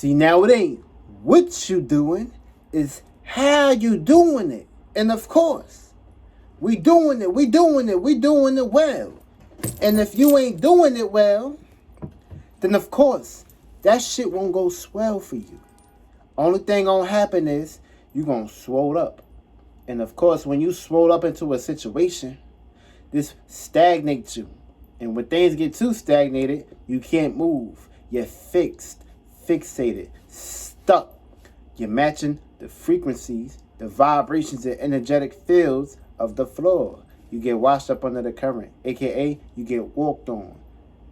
See, now it ain't what you doing, is how you doing it. And of course, we doing it well. And if you ain't doing it well, then of course, that shit won't go swell for you. Only thing gonna happen is you gonna swole up. And of course, when you swole up into a situation, this stagnates you. And when things get too stagnated, you can't move. You're fixed, fixated, stuck. You're matching the frequencies, the vibrations, and energetic fields of the floor. You get washed up under the current, aka you get walked on.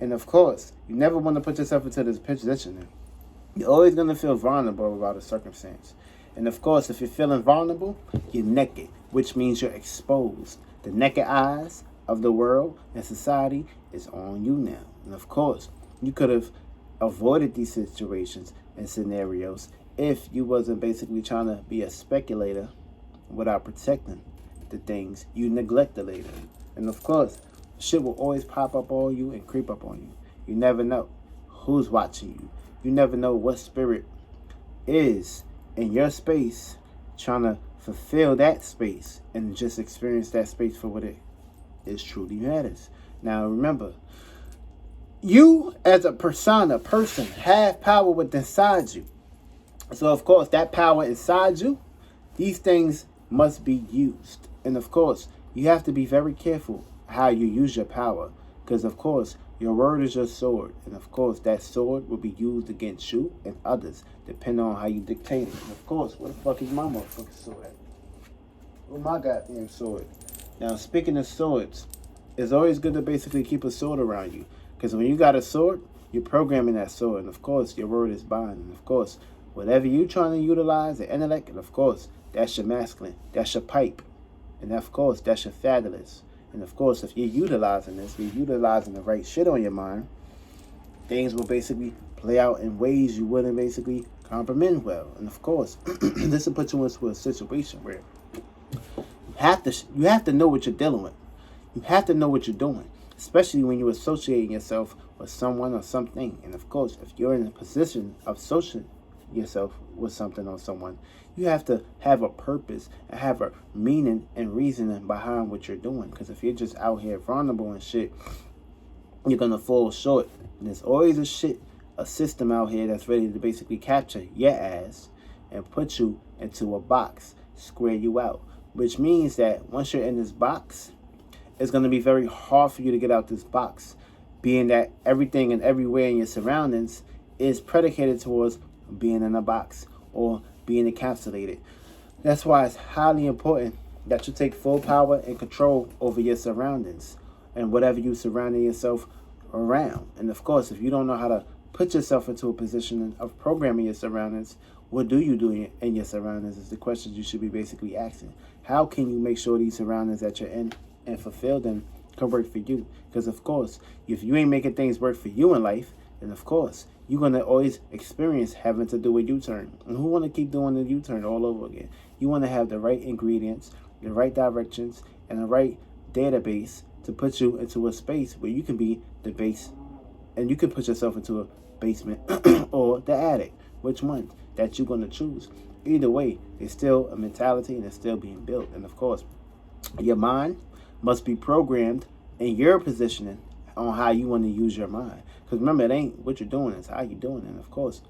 And of course, you never want to put yourself into this position. You're always going to feel vulnerable about a circumstance. And of course, if you're feeling vulnerable, you're naked, which means you're exposed. The naked eyes of the world and society is on you now. And of course, you could have avoided these situations and scenarios if you wasn't basically trying to be a speculator without protecting the things you neglected later. And of course, shit will always pop up on you and creep up on you. You never know who's watching you. You never know what spirit is in your space trying to fulfill that space and just experience that space for what it is truly matters. Now remember, you as a person, have power within inside you. So of course, that power inside you, these things must be used. And of course, you have to be very careful how you use your power. Because of course, your word is your sword. And of course, that sword will be used against you and others, depending on how you dictate it. And of course, where the fuck is my motherfucking sword at? Where's my goddamn sword? Now, speaking of swords, it's always good to basically keep a sword around you. Because when you got a sword, you're programming that sword. And of course, your word is bond. And of course, whatever you're trying to utilize, the intellect, and of course, that's your masculine. That's your pipe. And of course, that's your fabulous. And of course, if you're utilizing this, you're utilizing the right shit on your mind, things will basically play out in ways you wouldn't basically comprehend well. And of course, this will put you into a situation where you have to know what you're dealing with. You have to know what you're doing, especially when you're associating yourself with someone or something. And of course, if you're in a position of associating yourself with something or someone, you have to have a purpose and have a meaning and reasoning behind what you're doing. Because if you're just out here vulnerable and shit, you're gonna fall short. And there's always a system out here that's ready to basically capture your ass and put you into a box, square you out. Which means that once you're in this box, it's gonna be very hard for you to get out this box, being that everything and everywhere in your surroundings is predicated towards being in a box or being encapsulated. That's why it's highly important that you take full power and control over your surroundings and whatever you surrounding yourself around. And of course, if you don't know how to put yourself into a position of programming your surroundings, what do you do in your surroundings is the questions you should be basically asking. How can you make sure these surroundings that you're in and fulfill them can work for you? Because of course, if you ain't making things work for you in life, then of course, you're going to always experience having to do a U-turn. And who want to keep doing the U-turn all over again? You want to have the right ingredients, the right directions, and the right database to put you into a space where you can be the base. And you can put yourself into a basement or the attic. Which one that you're going to choose? Either way, it's still a mentality and it's still being built. And of course, your mind must be programmed in your positioning on how you want to use your mind. Because remember, it ain't what you're doing, it's how you're doing it. And of course,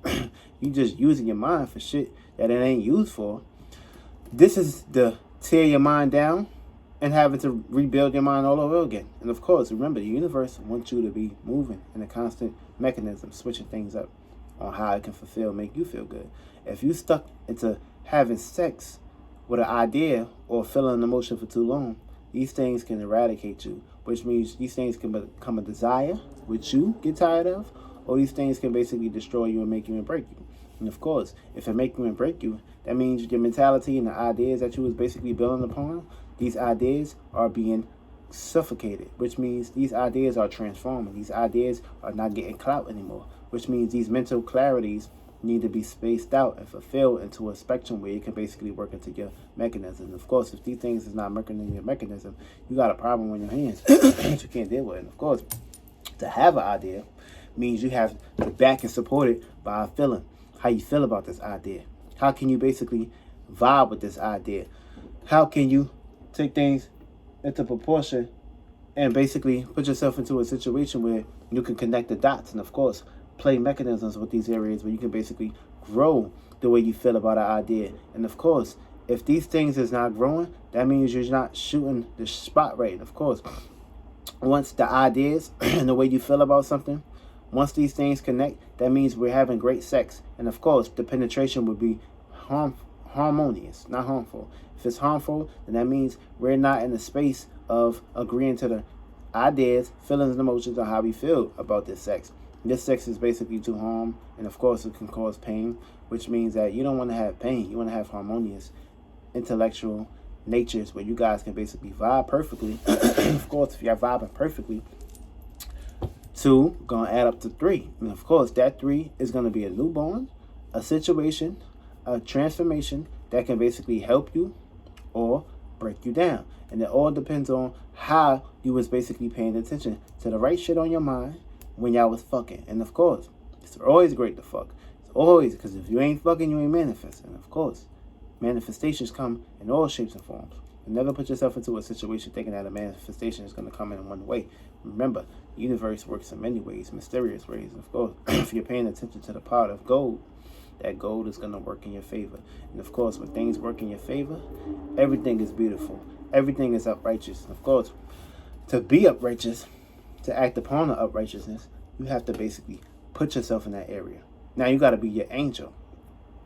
you just using your mind for shit that it ain't used for. This is the tear your mind down and having to rebuild your mind all over again. And of course, remember, the universe wants you to be moving in a constant mechanism, switching things up on how it can make you feel good. If you stuck into having sex with an idea or feeling an emotion for too long, these things can eradicate you, which means these things can become a desire, which you get tired of, or these things can basically destroy you and make you and break you. And of course, if it make you and break you, that means your mentality and the ideas that you was basically building upon, these ideas are being suffocated, which means these ideas are transforming. These ideas are not getting clout anymore, which means these mental clarities need to be spaced out and fulfilled into a spectrum where you can basically work into your mechanism. Of course, if these things is not working in your mechanism, you got a problem on your hands that you can't deal with. And of course, to have an idea means you have to back and support it by a feeling. how you feel about this idea. How can you basically vibe with this idea? How can you take things into proportion and basically put yourself into a situation where you can connect the dots and, of course, play mechanisms with these areas where you can basically grow the way you feel about an idea. And, of course, if these things is not growing, that means you're not shooting the spot right. And, of course, once the ideas and the way you feel about something, once these things connect, that means we're having great sex. And, of course, the penetration would be harmonious, not harmful. If it's harmful, then that means we're not in the space of agreeing to the ideas, feelings, and emotions of how we feel about this sex. This sex is basically to harm, and of course it can cause pain, which means that you don't want to have pain. You want to have harmonious, intellectual natures where you guys can basically vibe perfectly. Of course, if you're vibing perfectly, 2 gonna add up to 3, and of course that 3 is gonna be a newborn, a situation, a transformation that can basically help you or break you down. And it all depends on how you was basically paying attention to the right shit on your mind when y'all was fucking. And of course, it's always great to fuck. It's always, because if you ain't fucking, you ain't manifesting. And of course, manifestations come in all shapes and forms. And never put yourself into a situation thinking that a manifestation is going to come in one way. Remember, the universe works in many ways, mysterious ways. And of course, if you're paying attention to the pot of gold, that gold is going to work in your favor. And of course, when things work in your favor, everything is beautiful. Everything is uprighteous. And of course, to be uprighteous, to act upon the uprighteousness, you have to basically put yourself in that area. Now, you got to be your angel.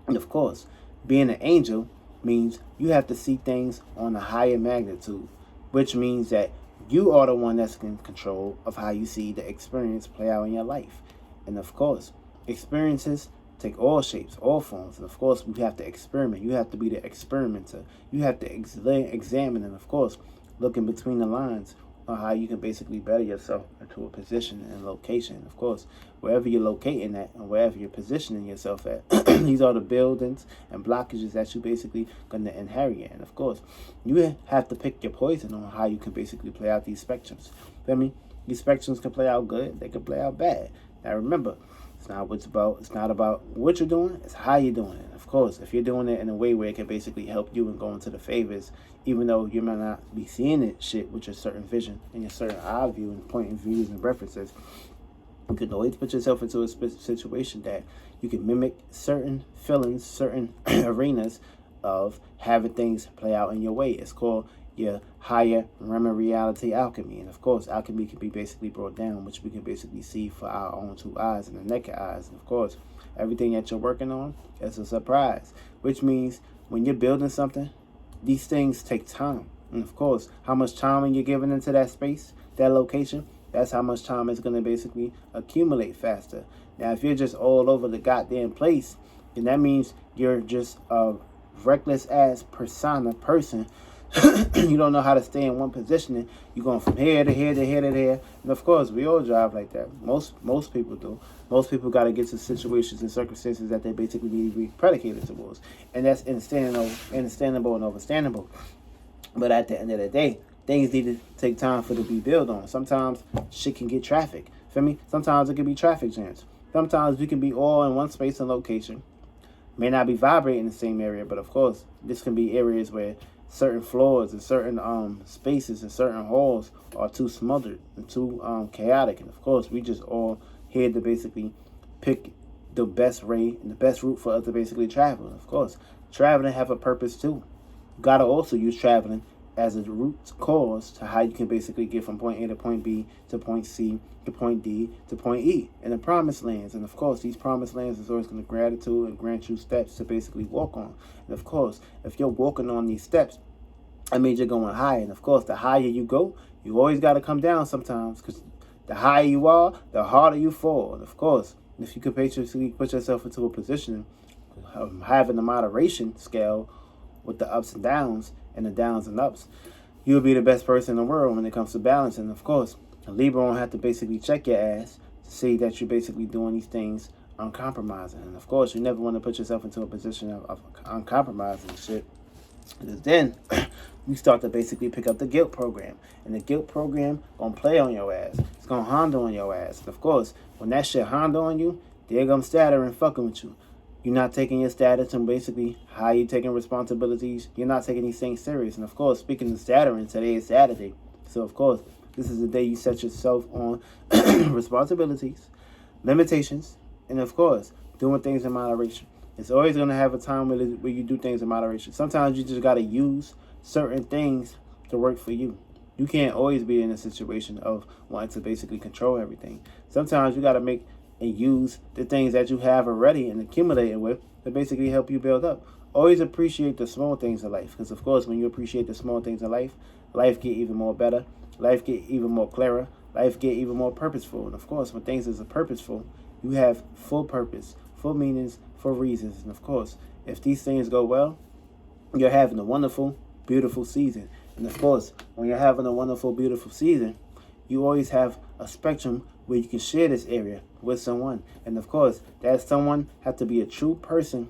And of course, being an angel means you have to see things on a higher magnitude, which means that you are the one that's in control of how you see the experience play out in your life. And of course, experiences take all shapes, all forms. And of course, we have to experiment. You have to be the experimenter. You have to examine and, of course, look in between the lines on how you can basically better yourself into a position and location. Of course, wherever you're locating at and wherever you're positioning yourself at, these are the buildings and blockages that you basically going to inherit. And of course, you have to pick your poison on how you can basically play out these spectrums. Feel me? These spectrums can play out good, they can play out bad. Now remember, it's not about what you're doing, it's how you're doing it. Of course, if you're doing it in a way where it can basically help you and go into the favors, even though you might not be seeing it shit with your certain vision and your certain eye view and point of views and references, you can always put yourself into a situation that you can mimic certain feelings, certain arenas of having things play out in your way. It's called your higher realm of reality alchemy. And of course, alchemy can be basically brought down, which we can basically see for our own 2 eyes and the naked eyes. And of course, everything that you're working on is a surprise, which means when you're building something, these things take time. And of course, how much time you're giving into that space, that location, that's how much time it's going to basically accumulate faster. Now, if you're just all over the goddamn place, then that means you're just a reckless ass person. You don't know how to stay in one position. You're going from here to here to here to here. And of course, we all drive like that. Most people do. Most people got to get to situations and circumstances that they basically need to be predicated towards. And that's understandable and understandable. But at the end of the day, things need to take time for it to be built on. Sometimes shit can get traffic. Feel me? Sometimes it can be traffic jams. Sometimes we can be all in one space and location. May not be vibrating in the same area, but of course, this can be areas where certain floors and certain spaces and certain halls are too smothered and too chaotic. And of course, we just all here to basically pick the best way and the best route for us to basically travel. And of course, traveling have a purpose too. You gotta also use traveling as a root cause to how you can basically get from point A to point B to point C to point D to point E in the promised lands. And of course, these promised lands is always going to gratitude and grant you steps to basically walk on. And of course, if you're walking on these steps, that means you're going higher. And of course, the higher you go, you always got to come down sometimes, because the higher you are, the harder you fall. And of course, if you could basically put yourself into a position of having a moderation scale with the ups and downs and the downs and ups, you'll be the best person in the world when it comes to balance. And of course, a Libra won't have to basically check your ass to see that you're basically doing these things uncompromising. And of course, you never want to put yourself into a position of uncompromising shit, because then you start to basically pick up the guilt program. And the guilt program gonna play on your ass. It's gonna Honda on your ass. And of course, when that shit Honda on you, they're gonna stutter and fucking with you. You're not taking your status and basically how you taking responsibilities. You're not taking these things serious. And of course, speaking of Saturn, today is Saturday. So of course, this is the day you set yourself on responsibilities, limitations, and of course, doing things in moderation. It's always going to have a time where you do things in moderation. Sometimes you just got to use certain things to work for you. You can't always be in a situation of wanting to basically control everything. Sometimes you got to make and use the things that you have already and accumulate with to basically help you build up. Always appreciate the small things in life, because of course when you appreciate the small things in life, life get even more better, life get even more clearer, life get even more purposeful. And of course when things is purposeful, you have full purpose, full meanings, full reasons. And of course if these things go well, you're having a wonderful, beautiful season. And of course when you're having a wonderful, beautiful season, you always have a spectrum where you can share this area with someone. And of course, that someone has to be a true person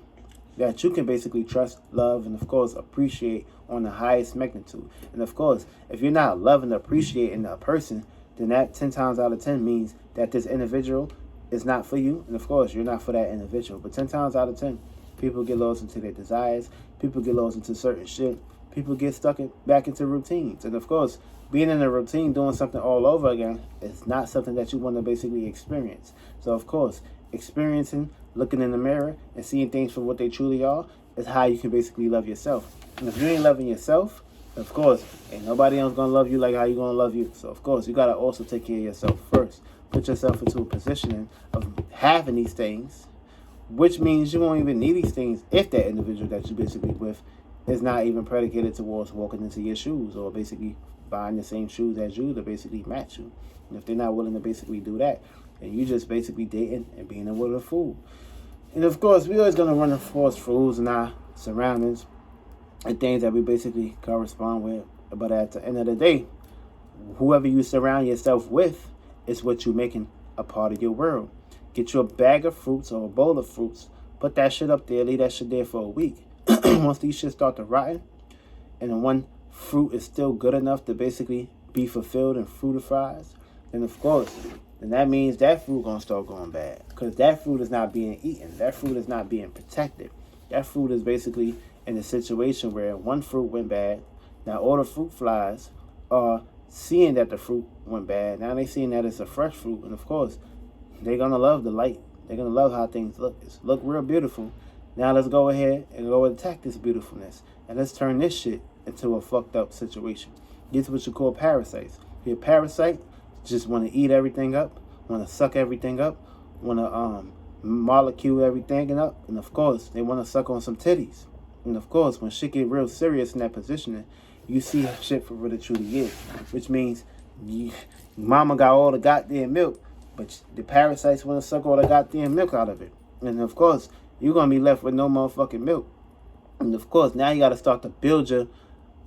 that you can basically trust, love, and of course, appreciate on the highest magnitude. And of course, if you're not loving and appreciating a person, then that 10 times out of 10 means that this individual is not for you. And of course, you're not for that individual. But 10 times out of 10, people get lost into their desires. People get lost into certain shit. People get stuck back into routines. And of course, being in a routine, doing something all over again, is not something that you want to basically experience. So of course, experiencing, looking in the mirror, and seeing things for what they truly are is how you can basically love yourself. And if you ain't loving yourself, of course, ain't nobody else going to love you like how you going to love you. So of course, you got to also take care of yourself first. Put yourself into a position of having these things, which means you won't even need these things if that individual that you basically with is not even predicated towards walking into your shoes or basically buying the same shoes as you to basically match you. And if they're not willing to basically do that, then you just basically dating and being a little fool. And of course, we always gonna run across fools in our surroundings and things that we basically correspond with. But at the end of the day, whoever you surround yourself with is what you're making a part of your world. Get you a bag of fruits or a bowl of fruits, put that shit up there, leave that shit there for a week. Once these shit start to rotten, and then one fruit is still good enough to basically be fulfilled and fruitifies, then of course, then that means that fruit gonna start going bad. Because that fruit is not being eaten. That fruit is not being protected. That fruit is basically in a situation where one fruit went bad. Now all the fruit flies are seeing that the fruit went bad. Now they seeing that it's a fresh fruit. And of course, they're gonna love the light. They're gonna love how things look. It's look real beautiful. Now let's go ahead and go attack this beautifulness. And let's turn this shit into a fucked up situation. This is what you call parasites. Your parasite just want to eat everything up, want to suck everything up, want to molecule everything up, and of course they want to suck on some titties. And of course, when shit get real serious in that position, you see shit for what it truly is, which means mama got all the goddamn milk, but the parasites want to suck all the goddamn milk out of it. And of course, you're gonna be left with no motherfucking milk. And of course, now you got to start to build your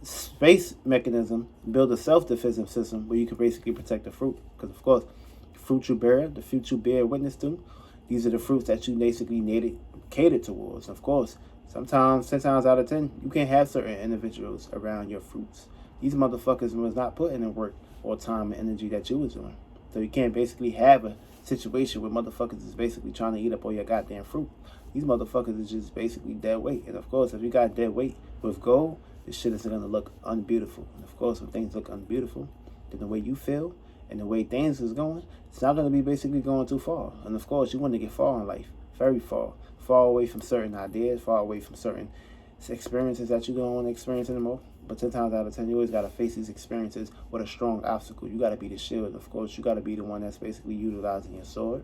space mechanism, build a self-defensive system where you can basically protect the fruit. Because of course, the fruit you bear, the fruit you bear witness to, these are the fruits that you basically catered towards. Of course, sometimes 10 times out of 10, you can't have certain individuals around your fruits. These motherfuckers was not putting in work or time and energy that you was doing. So you can't basically have a situation where motherfuckers is basically trying to eat up all your goddamn fruit. These motherfuckers is just basically dead weight. And of course, if you got dead weight with gold, this shit isn't going to look unbeautiful. And of course, when things look unbeautiful, then the way you feel and the way things is going, it's not going to be basically going too far. And of course, you want to get far in life, very far. Far away from certain ideas, far away from certain experiences that you don't want to experience anymore. But 10 times out of 10, you always got to face these experiences with a strong obstacle. You got to be the shield. And of course, you got to be the one that's basically utilizing your sword,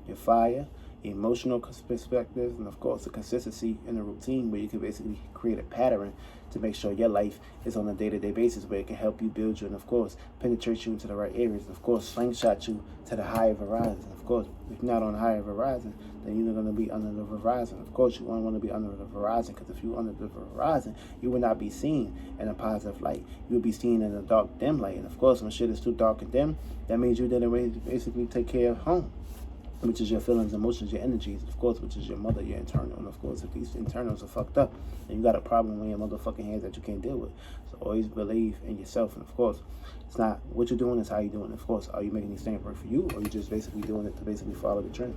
your fire, emotional perspective, and of course the consistency in the routine where you can basically create a pattern to make sure your life is on a day-to-day basis where it can help you build you and of course penetrate you into the right areas, and of course slingshot you to the higher horizon. Of course, if you're not on the higher horizon, then you're going to be under the horizon. Of course, you won't want to be under the horizon, because if you're under the horizon, you will not be seen in a positive light. You'll be seen in a dark, dim light. And of course, when shit is too dark and dim, that means you didn't basically take care of home, which is your feelings, emotions, your energies, of course, which is your mother, your internal. And of course, if these internals are fucked up, then you got a problem in your motherfucking hands that you can't deal with. So always believe in yourself. And of course, it's not what you're doing, it's how you're doing it. Of course, are you making these things work for you, or are you just basically doing it to basically follow the trend?